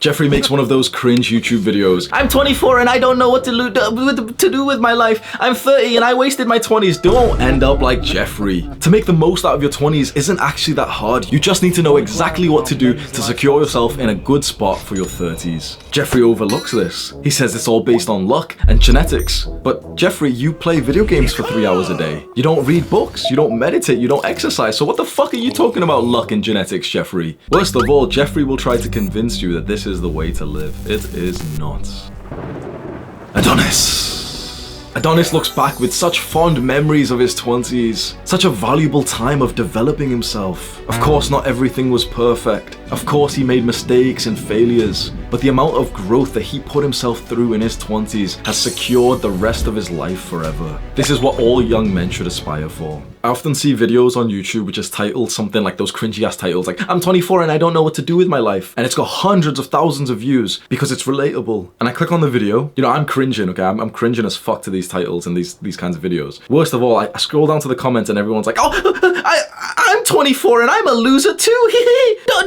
Jeffrey makes one of those cringe YouTube videos. I'm 24 and I don't know what to do with my life. I'm 30 and I wasted my 20s. Don't end up like Jeffrey. To make the most out of your 20s isn't actually that hard. You just need to know exactly what to do to secure yourself in a good spot for your 30s. Jeffrey overlooks this. He says it's all based on luck and genetics. But Jeffrey, you play video games for 3 hours a day. You don't read books, you don't meditate, you don't exercise. So what the fuck are you talking about luck and genetics, Jeffrey? Worst of all, Jeffrey will try to convince you that this is the way to live. It is not. Adonis looks back with such fond memories of his 20s, such a valuable time of developing himself. Of course, not everything was perfect. Of course, he made mistakes and failures, but the amount of growth that he put himself through in his 20s has secured the rest of his life forever. This is what all young men should aspire for. I often see videos on YouTube which is titled something like those cringy ass titles like, I'm 24 and I don't know what to do with my life. And it's got hundreds of thousands of views because it's relatable. And I click on the video, you know, I'm cringing, okay? I'm cringing as fuck to these titles and these kinds of videos. Worst of all, I scroll down to the comments and everyone's like, oh, I'm 24 and I'm a loser too.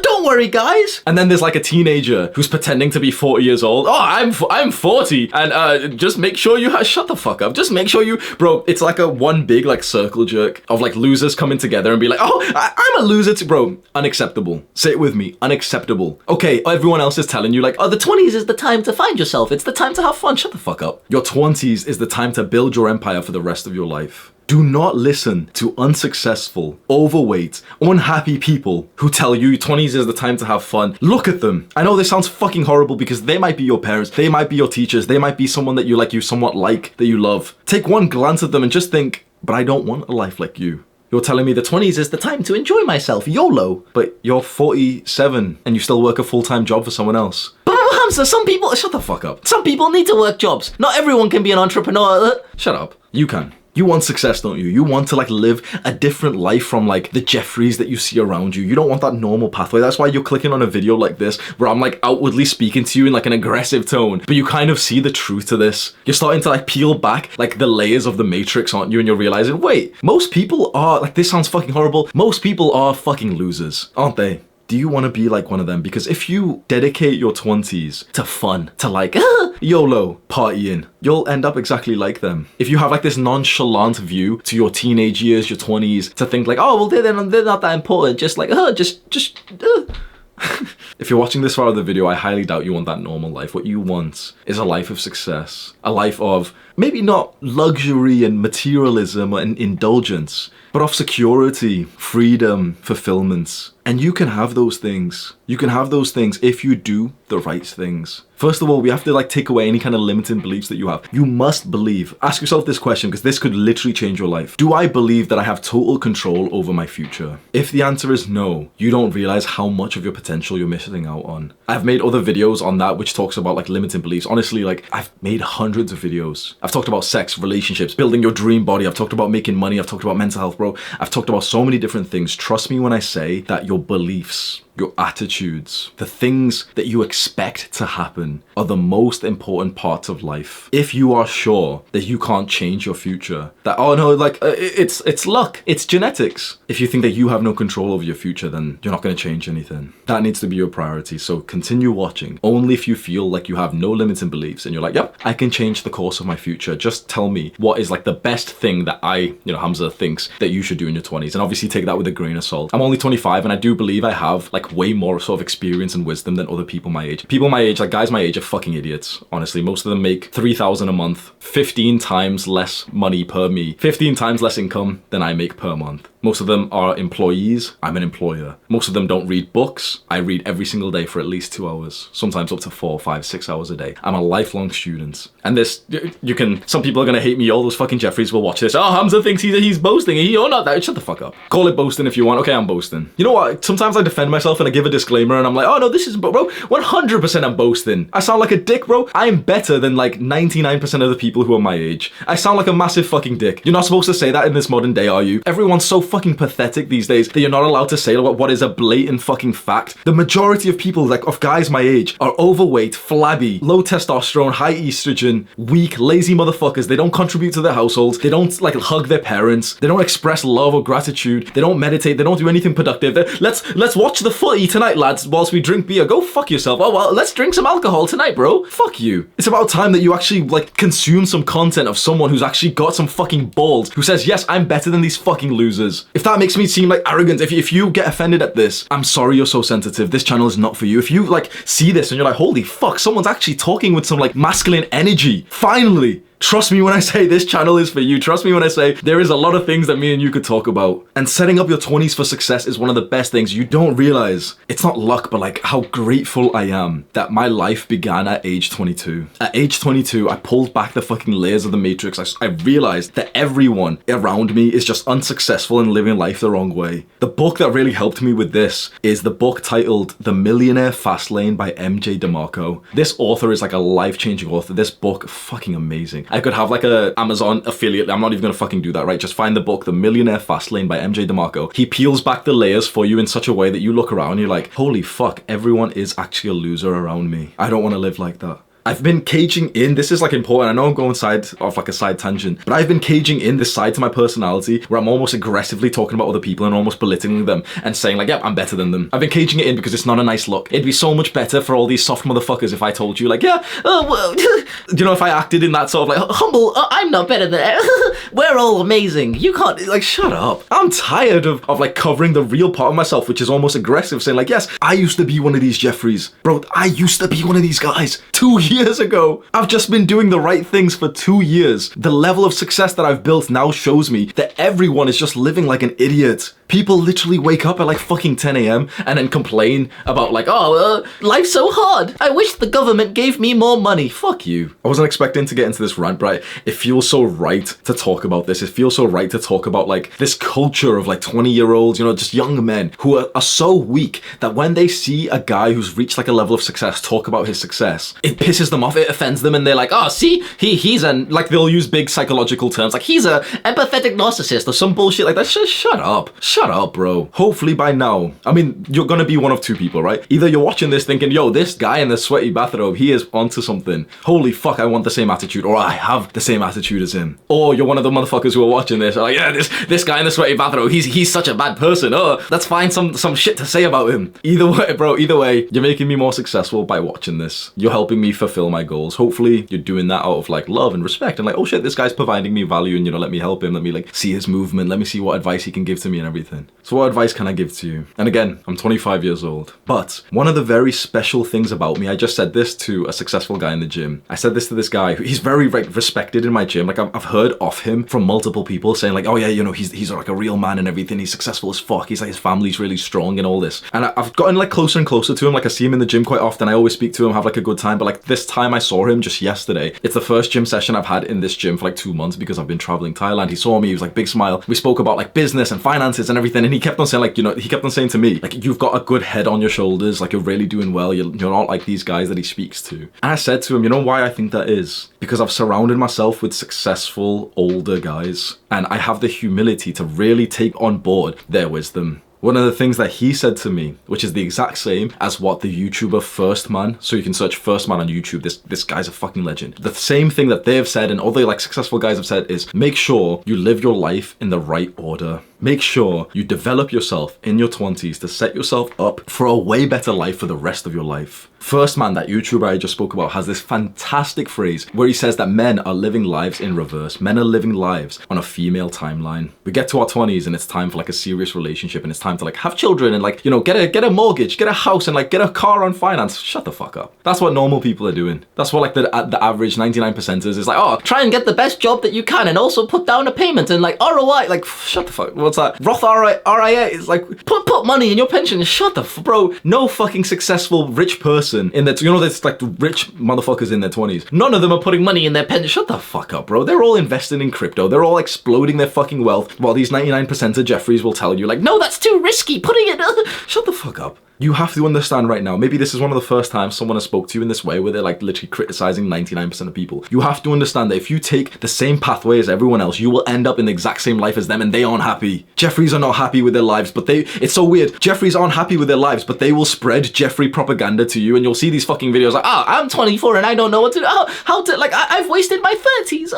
Don't worry, guys. And then there's like a teenager who's pretending to be 40 years old. Oh, I'm 40 and just make sure you shut the fuck up. Just make sure you, bro, it's like a one big like circle jerk of like losers coming together and be like, oh, I'm a loser too, bro. Unacceptable. Say it with me, unacceptable. Okay, everyone else is telling you like, oh, the 20s is the time to find yourself. It's the time to have fun. Shut the fuck up. Your 20s is the time to build your empire for the rest of your life. Do not listen to unsuccessful, overweight, unhappy people who tell you 20s is the time to have fun. Look at them. I know this sounds fucking horrible because they might be your parents, they might be your teachers, they might be someone that you somewhat like, that you love. Take one glance at them and just think, but I don't want a life like you. You're telling me the 20s is the time to enjoy myself, YOLO. But you're 47 and you still work a full-time job for someone else. But Hamza, some people, shut the fuck up. Some people need to work jobs. Not everyone can be an entrepreneur. Shut up. You can. You want success, don't you? You want to like live a different life from like the Jeffreys that you see around you. You don't want that normal pathway. That's why you're clicking on a video like this where I'm like outwardly speaking to you in like an aggressive tone, but you kind of see the truth to this. You're starting to like peel back like the layers of the matrix, aren't you? And you're realizing, wait, most people are, like, this sounds fucking horrible. Most people are fucking losers, aren't they? Do you want to be like one of them? Because if you dedicate your 20s to fun, to like, YOLO, partying, you'll end up exactly like them. If you have like this nonchalant view to your teenage years, your 20s, to think like, oh, well, they're not that important. Just like, If you're watching this far of the video, I highly doubt you want that normal life. What you want is a life of success, a life of maybe not luxury and materialism and indulgence, but of security, freedom, fulfillment. And you can have those things. You can have those things if you do the right things. First of all, we have to like take away any kind of limiting beliefs that you have. You must believe. Ask yourself this question because this could literally change your life. Do I believe that I have total control over my future? If the answer is no, you don't realize how much of your potential you're missing out on. I've made other videos on that which talks about like limiting beliefs. Honestly, like I've made hundreds of videos. I've talked about sex, relationships, building your dream body. I've talked about making money. I've talked about mental health, bro. I've talked about so many different things. Trust me when I say that your beliefs, your attitudes, the things that you expect to happen are the most important parts of life. If you are sure that you can't change your future, that, oh no, like it's luck, it's genetics. If you think that you have no control over your future, then you're not going to change anything. That needs to be your priority. So continue watching. Only if you feel like you have no limiting beliefs and you're like, yep, I can change the course of my future. Just tell me what is like the best thing that Hamza thinks that you should do in your 20s. And obviously take that with a grain of salt. I'm only 25 and I do believe I have like way more sort of experience and wisdom than other people my age. People my age, like guys my age, are fucking idiots. Honestly, most of them make 3,000 a month, 15 times less money per me, 15 times less income than I make per month. Most of them are employees. I'm an employer. Most of them don't read books. I read every single day for at least 2 hours, sometimes up to 4, 5, 6 hours a day. I'm a lifelong student. And this, some people are gonna hate me. All those fucking Jeffreys will watch this. Oh, Hamza thinks he's boasting. You're not that. Shut the fuck up. Call it boasting if you want. Okay, I'm boasting. You know what? Sometimes I defend myself and I give a disclaimer and I'm like, oh no, this is, bro, 100% I'm boasting. I sound like a dick, bro. I'm better than like 99% of the people who are my age. I sound like a massive fucking dick. You're not supposed to say that in this modern day, are you? Everyone's so fucking pathetic these days that you're not allowed to say what is a blatant fucking fact. The majority of people, like of guys my age, are overweight, flabby, low testosterone, high estrogen, weak, lazy motherfuckers. They don't contribute to their households. They don't like hug their parents. They don't express love or gratitude. They don't meditate. They don't do anything productive. Let's watch the footy tonight, lads, whilst we drink beer. Go fuck yourself. Oh well, let's drink some alcohol tonight, bro. Fuck you. It's about time that you actually like consume some content of someone who's actually got some fucking balls, who says, yes, I'm better than these fucking losers. If that makes me seem like arrogant, if you get offended at this, I'm sorry you're so sensitive. This channel is not for you. If you like see this and you're like, holy fuck, someone's actually talking with some like masculine energy. Finally. Trust me when I say this channel is for you. Trust me when I say there is a lot of things that me and you could talk about. And setting up your 20s for success is one of the best things. You don't realize. It's not luck, but like how grateful I am that my life began at age 22. At age 22, I pulled back the fucking layers of the matrix. I realized that everyone around me is just unsuccessful and living life the wrong way. The book that really helped me with this is the book titled The Millionaire Fastlane by MJ DeMarco. This author is like a life-changing author. This book, fucking amazing. I could have like a Amazon affiliate. I'm not even gonna fucking do that, right? Just find the book, The Millionaire Fastlane by MJ DeMarco. He peels back the layers for you in such a way that you look around and you're like, holy fuck, everyone is actually a loser around me. I don't want to live like that. I've been caging in, this is like important, I know I'm going off like a side tangent, but I've been caging in this side to my personality where I'm almost aggressively talking about other people and almost belittling them and saying like, yep, I'm better than them. I've been caging it in because it's not a nice look. It'd be so much better for all these soft motherfuckers if I told you like, yeah, well, you know, if I acted in that sort of like, humble, I'm not better than, we're all amazing. You can't, like, shut up. I'm tired of like covering the real part of myself, which is almost aggressive, saying like, yes, I used to be one of these Jeffries. Bro, I used to be one of these guys 2 years ago. I've just been doing the right things for 2 years. The level of success that I've built now shows me that everyone is just living like an idiot. People literally wake up at like fucking 10 a.m. and then complain about like, oh, life's so hard. I wish the government gave me more money. Fuck you. I wasn't expecting to get into this rant, but it feels so right to talk about this. It feels so right to talk about like this culture of like 20-year-olds, you know, just young men who are so weak that when they see a guy who's reached like a level of success talk about his success, it pisses them off, it offends them, and they're like, oh, see, he's an, like they'll use big psychological terms, like he's a empathetic narcissist or some bullshit like that. Shut up. Shut up, bro. Hopefully by now, I mean, you're gonna be one of two people, right? Either you're watching this thinking, yo, this guy in the sweaty bathrobe, he is onto something. Holy fuck, I want the same attitude, or I have the same attitude as him. Or you're one of the motherfuckers who are watching this, like, yeah, this guy in the sweaty bathrobe, he's such a bad person. Oh, let's find some shit to say about him. Either way, bro, either way, you're making me more successful by watching this. You're helping me fulfill my goals. Hopefully you're doing that out of like love and respect and like, oh shit, this guy's providing me value and, you know, let me help him. Let me like see his movement. Let me see what advice he can give to me and everything. So what advice can I give to you? And again, I'm 25 years old, but one of the very special things about me, I just said this to a successful guy in the gym. I said this to this guy who he's very respected in my gym. Like I've heard of him from multiple people saying like, oh yeah, you know, he's like a real man and everything. He's successful as fuck. He's like, his family's really strong and all this. And I've gotten like closer and closer to him. Like I see him in the gym quite often. I always speak to him, have like a good time. But like this time I saw him just yesterday. It's the first gym session I've had in this gym for like 2 months because I've been traveling Thailand. He saw me, he was like, big smile. We spoke about like business and finances and everything. And he kept on saying like, you know, he kept on saying to me, like, you've got a good head on your shoulders. Like you're really doing well. You're not like these guys that he speaks to. And I said to him, you know why I think that is? Because I've surrounded myself with successful older guys. And I have the humility to really take on board their wisdom. One of the things that he said to me, which is the exact same as what the YouTuber First Man, so you can search First Man on YouTube, this guy's a fucking legend. The same thing that they've said and other like successful guys have said is make sure you live your life in the right order. Make sure you develop yourself in your 20s to set yourself up for a way better life for the rest of your life. First Man, that YouTuber I just spoke about, has this fantastic phrase where he says that men are living lives in reverse. Men are living lives on a female timeline. We get to our 20s and it's time for like a serious relationship and it's time to like have children and like, you know, get a mortgage, get a house and like get a car on finance. Shut the fuck up. That's what normal people are doing. That's what like the average 99%ers is like, oh, try and get the best job that you can and also put down a payment and like ROI, like shut the fuck. What's that? Roth RIA is like put money in your pension. Shut the bro. No fucking successful rich person in their, you know, there's like rich motherfuckers in their 20s. None of them are putting money in their pension. Shut the fuck up, bro. They're all investing in crypto. They're all exploding their fucking wealth while these 99% of Jeffries will tell you like, no, that's too risky. Putting it, shut the fuck up. You have to understand right now, maybe this is one of the first times someone has spoke to you in this way where they're like literally criticizing 99% of people. You have to understand that if you take the same pathway as everyone else, you will end up in the exact same life as them, and they aren't happy. Jeffreys are not happy with their lives, but it's so weird. Jeffreys aren't happy with their lives, but they will spread Jeffrey propaganda to you, and you'll see these fucking videos like, I'm 24 and I don't know what to do. I've wasted my 30s.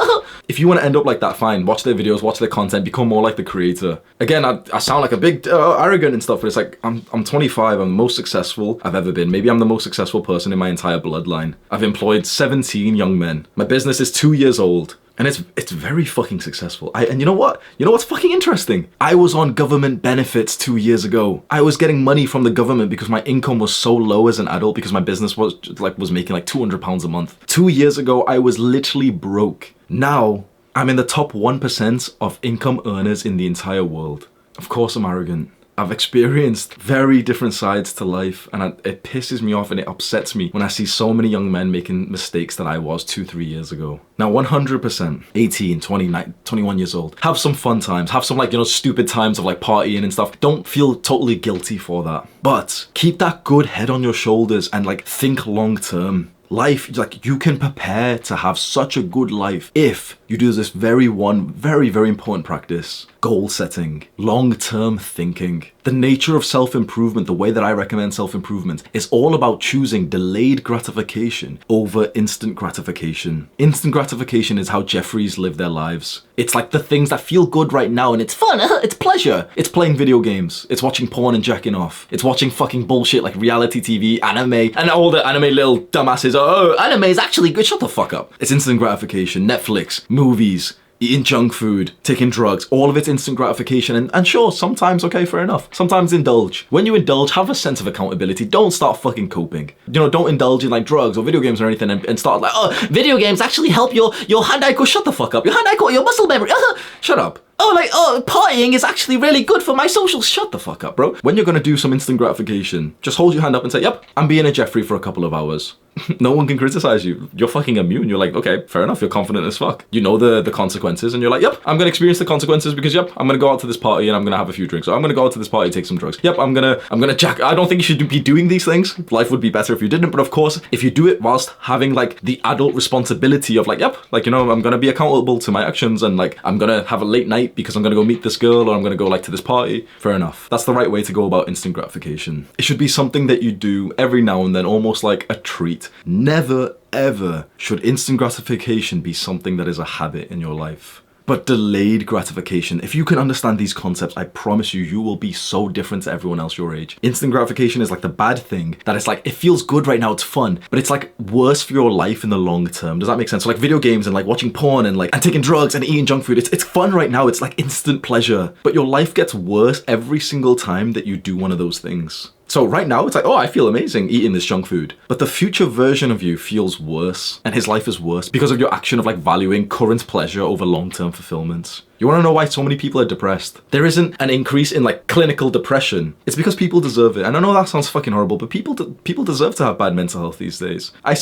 If you want to end up like that, fine. Watch their videos, watch their content, become more like the creator. Again, I sound like a big arrogant and stuff, but it's like, I'm 25, I'm the most successful I've ever been. Maybe I'm the most successful person in my entire bloodline. I've employed 17 young men. My business is 2 years old. And it's very fucking successful. And you know what? You know what's fucking interesting? I was on government benefits 2 years ago. I was getting money from the government because my income was so low as an adult because my business was making like £200 a month. 2 years ago, I was literally broke. Now, I'm in the top 1% of income earners in the entire world. Of course I'm arrogant. I've experienced very different sides to life, and it pisses me off and it upsets me when I see so many young men making mistakes that I was 2-3 years ago. Now 100%, 18, 29, 21 years old, have some fun times, have some stupid times of partying and stuff. Don't feel totally guilty for that. But keep that good head on your shoulders and think long term. Life, you can prepare to have such a good life if you do this very important practice. Goal setting, long-term thinking. The nature of self-improvement, the way that I recommend self-improvement, is all about choosing delayed gratification over instant gratification. Instant gratification is how Jeffreys live their lives. It's like the things that feel good right now and it's fun, it's pleasure. It's playing video games, it's watching porn and jacking off. It's watching fucking bullshit like reality TV, anime, and all the anime little dumbasses. Oh, anime is actually good, shut the fuck up. It's instant gratification, Netflix, movies, eating junk food, taking drugs, all of it's instant gratification. And sure, sometimes, okay, fair enough. Sometimes indulge. When you indulge, have a sense of accountability. Don't start fucking coping. Don't indulge in drugs or video games or anything and start video games actually help your hand-eye go, shut the fuck up. Your hand-eye go, your muscle memory, shut up. Partying is actually really good for my socials. Shut the fuck up, bro. When you're gonna do some instant gratification, just hold your hand up and say, yep, I'm being a Jeffrey for a couple of hours. No one can criticize you. You're fucking immune. You're like, okay, fair enough. You're confident as fuck. You know the consequences and you're like, yep, I'm gonna experience the consequences because yep, I'm gonna go out to this party and I'm gonna have a few drinks. Or I'm gonna go out to this party and take some drugs. Yep, I'm gonna jack. I don't think you should be doing these things. Life would be better if you didn't. But of course, if you do it whilst having the adult responsibility of yep, I'm gonna be accountable to my actions and I'm gonna have a late night because I'm gonna go meet this girl or I'm gonna go to this party. Fair enough. That's the right way to go about instant gratification. It should be something that you do every now and then, almost like a treat. Never ever should instant gratification be something that is a habit in your life. But delayed gratification, if you can understand these concepts, I promise you, you will be so different to everyone else your age. Instant gratification is the bad thing that it's it feels good right now, it's fun, but it's worse for your life in the long term. Does that make sense? So video games and watching porn and taking drugs and eating junk food, it's fun right now, it's instant pleasure, but your life gets worse every single time that you do one of those things. So right now, it's oh, I feel amazing eating this junk food. But the future version of you feels worse, and his life is worse because of your action of valuing current pleasure over long-term fulfillment. You want to know why so many people are depressed? There isn't an increase in clinical depression. It's because people deserve it. And I know that sounds fucking horrible, but people deserve to have bad mental health these days. I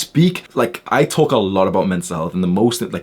talk a lot about mental health, and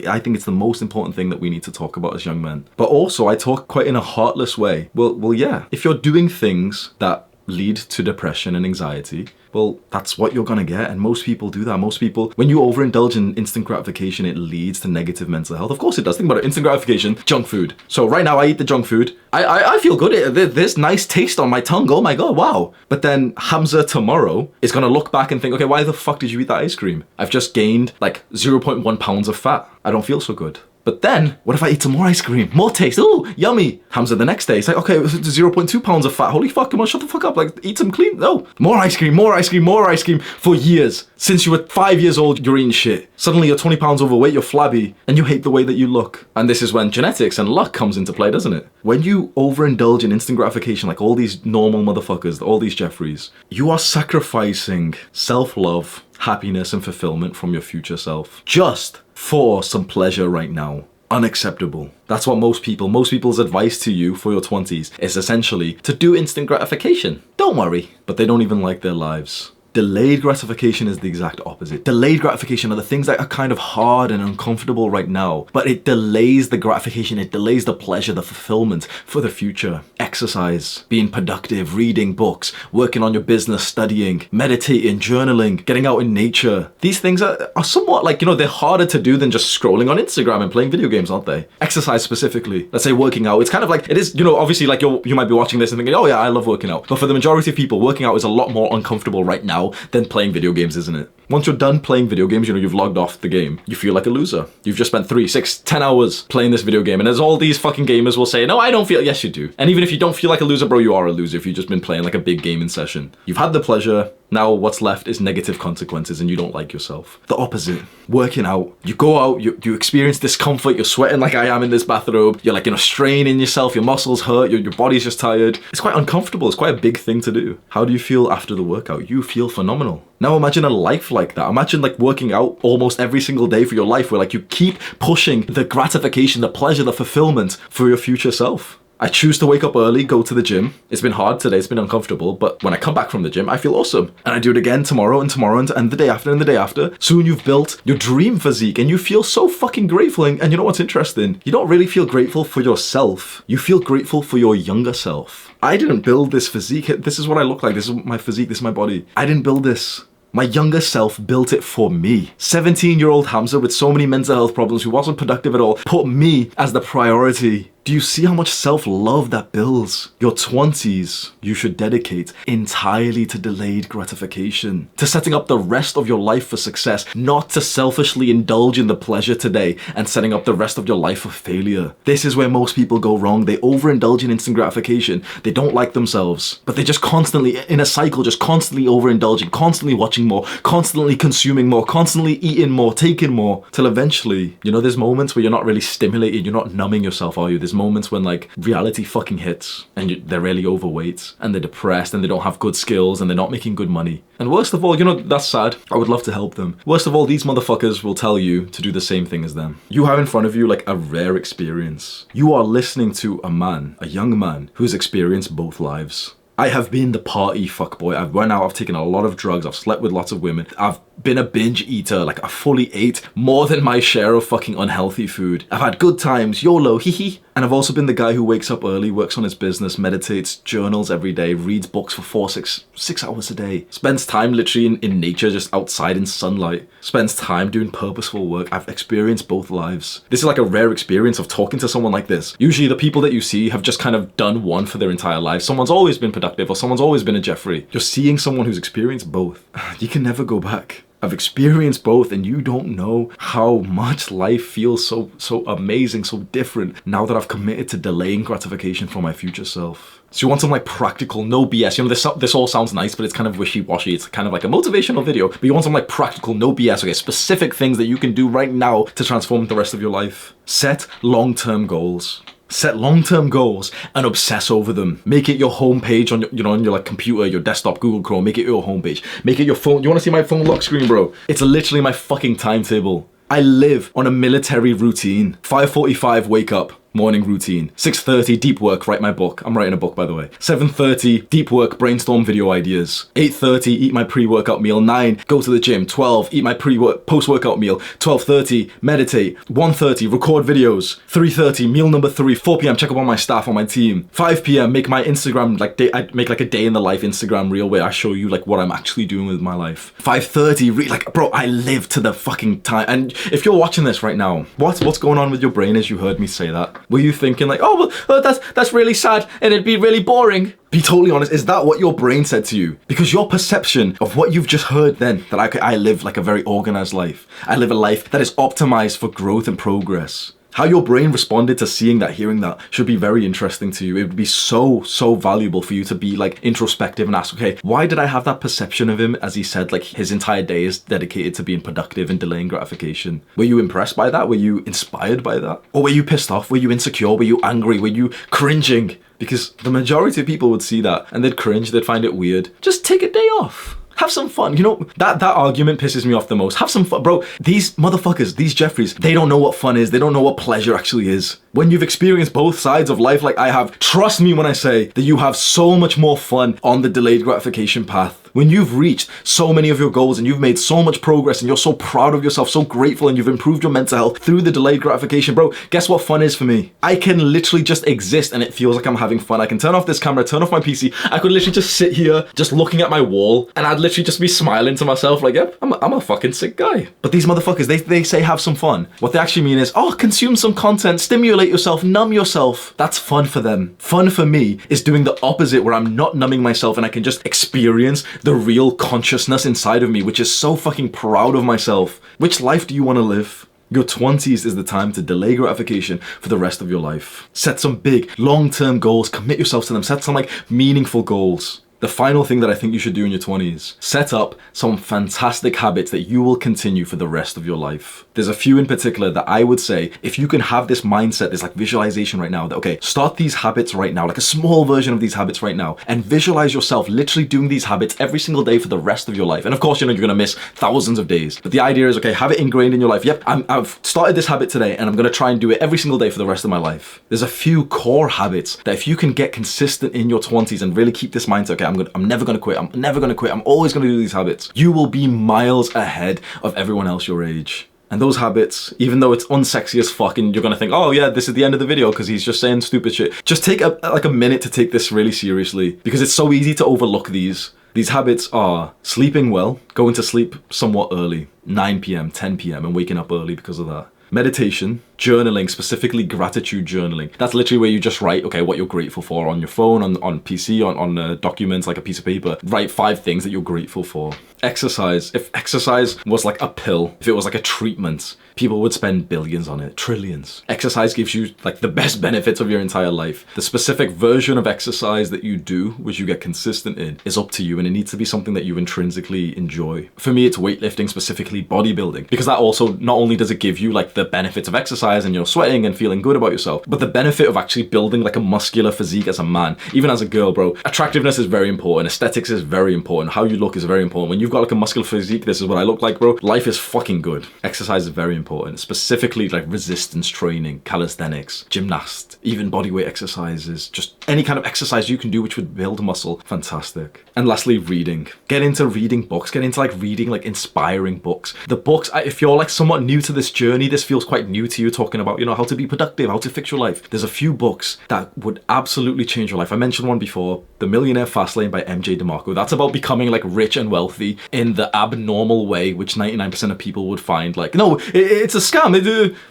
I think it's the most important thing that we need to talk about as young men. But also, I talk quite in a heartless way. Well, yeah. If you're doing things that lead to depression and anxiety, well, that's what you're gonna get, and most people do that. Most people, when you overindulge in instant gratification, it leads to negative mental health. Of course it does. Think about it. Instant gratification, junk food. So right now I eat the junk food. I feel good. There's nice taste on my tongue. Oh my god, wow. But then Hamza tomorrow is gonna look back and think, okay, why the fuck did you eat that ice cream? I've just gained 0.1 pounds of fat. I don't feel so good. But then, what if I eat some more ice cream? More taste, ooh, yummy. Hamza the next day, it's okay, 0.2 pounds of fat. Holy fuck, come on, shut the fuck up. Eat some clean, no. More ice cream, more ice cream, more ice cream for years. Since you were 5 years old, you're eating shit. Suddenly you're 20 pounds overweight, you're flabby, and you hate the way that you look. And this is when genetics and luck comes into play, doesn't it? When you overindulge in instant gratification, all these normal motherfuckers, all these Jeffreys, you are sacrificing self-love, happiness, and fulfillment from your future self. Just for some pleasure right now. Unacceptable. That's what most people's advice to you for your 20s is essentially to do instant gratification. Don't worry. But they don't even like their lives. Delayed gratification is the exact opposite. Delayed gratification are the things that are kind of hard and uncomfortable right now, but it delays the gratification, it delays the pleasure, the fulfillment for the future. Exercise, being productive, reading books, working on your business, studying, meditating, journaling, getting out in nature. These things are somewhat like, they're harder to do than just scrolling on Instagram and playing video games, aren't they? Exercise specifically, let's say working out, it's kind of like, it is, obviously like you might be watching this and thinking, oh yeah, I love working out. But for the majority of people, working out is a lot more uncomfortable right now than playing video games, isn't it? Once you're done playing video games, you've logged off the game, you feel like a loser. You've just spent 3, 6, 10 hours playing this video game, and as all these fucking gamers will say, no, I don't feel, yes you do. And even if you don't feel like a loser, bro, you are a loser if you've just been playing like a big gaming session. You've had the pleasure, now what's left is negative consequences and you don't like yourself. The opposite, working out. You go out, you experience discomfort, you're sweating like I am in this bathrobe, you're like, straining yourself, your muscles hurt, your body's just tired. It's quite uncomfortable, it's quite a big thing to do. How do you feel after the workout? You feel phenomenal. Now imagine a life like that. Imagine like working out almost every single day for your life where like you keep pushing the gratification, the pleasure, the fulfillment for your future self. I choose to wake up early, go to the gym. It's been hard today, it's been uncomfortable, but when I come back from the gym, I feel awesome. And I do it again tomorrow and the day after and the day after. Soon you've built your dream physique and you feel so fucking grateful. And you know what's interesting? You don't really feel grateful for yourself. You feel grateful for your younger self. I didn't build this physique. This is what I look like. This is my physique. This is my body. I didn't build this. My younger self built it for me. 17-year-old Hamza with so many mental health problems who wasn't productive at all put me as the priority. Do you see how much self-love that builds? Your 20s, you should dedicate entirely to delayed gratification, to setting up the rest of your life for success, not to selfishly indulge in the pleasure today and setting up the rest of your life for failure. This is where most people go wrong. They overindulge in instant gratification. They don't like themselves, but they're just constantly in a cycle, just constantly overindulging, constantly watching more, constantly consuming more, constantly eating more, taking more, till eventually, there's moments where you're not really stimulated, you're not numbing yourself, are you? There's moments when like reality fucking hits and they're really overweight and they're depressed and they don't have good skills and they're not making good money. And worst of all, that's sad. I would love to help them. Worst of all, these motherfuckers will tell you to do the same thing as them. You have in front of you like a rare experience. You are listening to a young man who's experienced both lives. I have been the party fuckboy. I've went out, I've taken a lot of drugs, I've slept with lots of women, I've been a binge eater, like I fully ate more than my share of fucking unhealthy food. I've had good times, YOLO, hee hee. And I've also been the guy who wakes up early, works on his business, meditates, journals every day, reads books for 6 hours a day, spends time literally in nature, just outside in sunlight, spends time doing purposeful work. I've experienced both lives. This is like a rare experience of talking to someone like this. Usually the people that you see have just kind of done one for their entire life. Someone's always been productive or someone's always been a Jeffrey. You're seeing someone who's experienced both. You can never go back. I've experienced both and you don't know how much life feels so amazing, so different now that I've committed to delaying gratification for my future self. So you want some like practical, no BS. This all sounds nice, but it's kind of wishy-washy. It's kind of like a motivational video, but you want some like practical, no BS, okay, specific things that you can do right now to transform the rest of your life. Set long-term goals. Set long-term goals and obsess over them. Make it your homepage on your, on your like computer, your desktop, Google Chrome. Make it your homepage. Make it your phone. You want to see my phone lock screen, bro? It's literally my fucking timetable. I live on a military routine. 5:45 wake up. Morning routine. 6:30 deep work, write my book. I'm writing a book, by the way. 7:30 deep work, brainstorm video ideas. 8:30 eat my pre-workout meal. 9 go to the gym. 12 eat my post-workout meal. 12:30 meditate. 1:30 record videos. 3:30 meal number 3. 4 p.m. check up on my staff, on my team. 5 p.m. make my Instagram I make like a day in the life Instagram reel where I show you like what I'm actually doing with my life. 5:30 bro, I live to the fucking time. And if you're watching this right now, what's going on with your brain as you heard me say that? Were you thinking like, oh, well, that's really sad and it'd be really boring? Be totally honest, is that what your brain said to you? Because your perception of what you've just heard then, that I live like a very organized life. I live a life that is optimized for growth and progress. How your brain responded to seeing that, hearing that, should be very interesting to you. It would be so valuable for you to be like introspective and ask, okay, why did I have that perception of him as he said like his entire day is dedicated to being productive and delaying gratification? Were you impressed by that? Were you inspired by that? Or were you pissed off? Were you insecure? Were you angry? Were you cringing? Because the majority of people would see that and they'd cringe, they'd find it weird. Just take a day off. Have some fun. That argument pisses me off the most. Have some fun. Bro, these motherfuckers, these Jeffreys, they don't know what fun is. They don't know what pleasure actually is. When you've experienced both sides of life like I have, trust me when I say that you have so much more fun on the delayed gratification path. When you've reached so many of your goals and you've made so much progress and you're so proud of yourself, so grateful, and you've improved your mental health through the delayed gratification, bro, guess what fun is for me? I can literally just exist and it feels like I'm having fun. I can turn off this camera, turn off my PC. I could literally just sit here, just looking at my wall, and I'd literally just be smiling to myself like, yep, I'm a fucking sick guy. But these motherfuckers, they say have some fun. What they actually mean is, oh, consume some content, stimulate yourself, numb yourself. That's fun for them. Fun for me is doing the opposite, where I'm not numbing myself and I can just experience the real consciousness inside of me, which is so fucking proud of myself. Which life do you want to live? Your 20s is the time to delay gratification for the rest of your life. Set some big, long-term goals, commit yourself to them, set some like meaningful goals. The final thing that I think you should do in your 20s, set up some fantastic habits that you will continue for the rest of your life. There's a few in particular that I would say, if you can have this mindset, this like visualization right now, that okay, start these habits right now, like a small version of these habits right now, and visualize yourself literally doing these habits every single day for the rest of your life. And of course, you know, you're gonna miss thousands of days, but the idea is, okay, have it ingrained in your life. Yep, I've started this habit today and I'm gonna try and do it every single day for the rest of my life. There's a few core habits that if you can get consistent in your 20s and really keep this mindset, okay, I'm never gonna quit, I'm never gonna quit, I'm always gonna do these habits, you will be miles ahead of everyone else your age. And those habits, even though it's unsexy as fuck and you're gonna think, oh yeah, this is the end of the video because he's just saying stupid shit, just take a minute to take this really seriously, because it's so easy to overlook these. These habits are sleeping well, going to sleep somewhat early, 9 p.m., 10 p.m, and waking up early because of that. Meditation, journaling, specifically gratitude journaling. That's literally where you just write, okay, what you're grateful for on your phone, on PC, on documents, like a piece of paper. Write 5 things that you're grateful for. Exercise. If exercise was like a pill, if it was like a treatment, people would spend billions on it, trillions. Exercise gives you like the best benefits of your entire life. The specific version of exercise that you do, which you get consistent in, is up to you, and it needs to be something that you intrinsically enjoy. For me, it's weightlifting, specifically bodybuilding, because that also, not only does it give you like the benefits of exercise and you're sweating and feeling good about yourself, but the benefit of actually building like a muscular physique as a man, even as a girl, bro. Attractiveness is very important. Aesthetics is very important. How you look is very important. When you've got like a muscular physique, this is what I look like, bro. Life is fucking good. Exercise is very important, specifically like resistance training, calisthenics, gymnasts, even bodyweight exercises, just any kind of exercise you can do which would build muscle, fantastic. And lastly, reading. Get into reading books, get into like reading like inspiring books. The books, if you're like somewhat new to this journey, this feels quite new to you, talking about, you know, how to be productive, how to fix your life. There's a few books that would absolutely change your life. I mentioned one before, The Millionaire Fastlane by MJ DeMarco. That's about becoming like rich and wealthy in the abnormal way, which 99% of people would find like, no, it's a scam.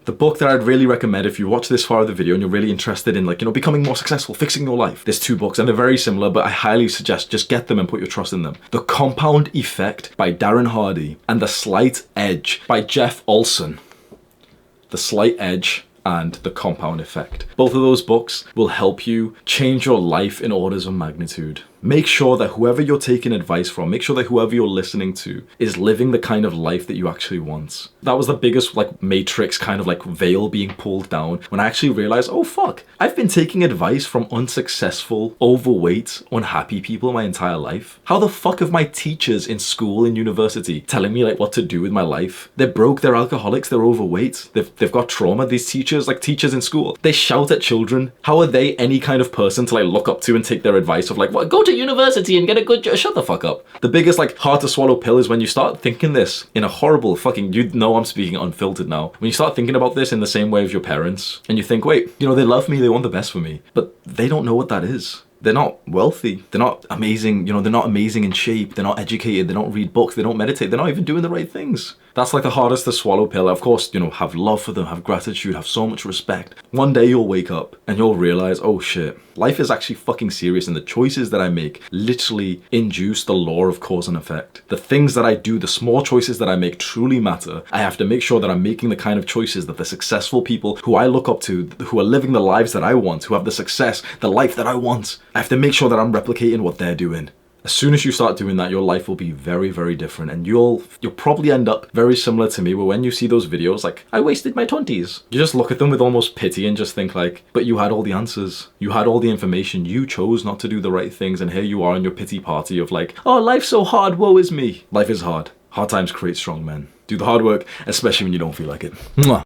The book that I'd really recommend if you watch this far of the video and you're really interested in like, you know, becoming more successful, fixing your life. There's 2 books and they're very similar, but I highly suggest just get them and put your trust in them. The Compound Effect by Darren Hardy and The Slight Edge by Jeff Olson. The Slight Edge and The Compound Effect. Both of those books will help you change your life in orders of magnitude. Make sure that whoever you're taking advice from, make sure that whoever you're listening to is living the kind of life that you actually want. That was the biggest like matrix kind of like veil being pulled down when I actually realized, oh fuck, I've been taking advice from unsuccessful, overweight, unhappy people my entire life. How the fuck have my teachers in school and university telling me like what to do with my life? They're broke, they're alcoholics, they're overweight, they've got trauma. These teachers, like teachers in school, they shout at children. How are they any kind of person to like look up to and take their advice of like, what, go to university and get a good job? Shut the fuck up. The biggest like hard to swallow pill is when you start thinking this in a horrible fucking, you know I'm speaking unfiltered now. When you start thinking about this in the same way of your parents and you think, wait, you know, they love me, they want the best for me, but they don't know what that is. They're not wealthy. They're not amazing. You know, they're not amazing in shape. They're not educated. They don't read books. They don't meditate. They're not even doing the right things. That's like the hardest to swallow pill. Of course, you know, have love for them, have gratitude, have so much respect. One day you'll wake up and you'll realize, oh shit, life is actually fucking serious and the choices that I make literally induce the law of cause and effect. The things that I do, the small choices that I make truly matter. I have to make sure that I'm making the kind of choices that the successful people who I look up to, who are living the lives that I want, who have the success, the life that I want, I have to make sure that I'm replicating what they're doing. As soon as you start doing that, your life will be very, very different, and you'll probably end up very similar to me, where when you see those videos like, I wasted my 20s, you just look at them with almost pity and just think like, but you had all the answers. You had all the information. You chose not to do the right things, and here you are in your pity party of like, oh, life's so hard, woe is me. Life is hard. Hard times create strong men. Do the hard work, especially when you don't feel like it. Mwah.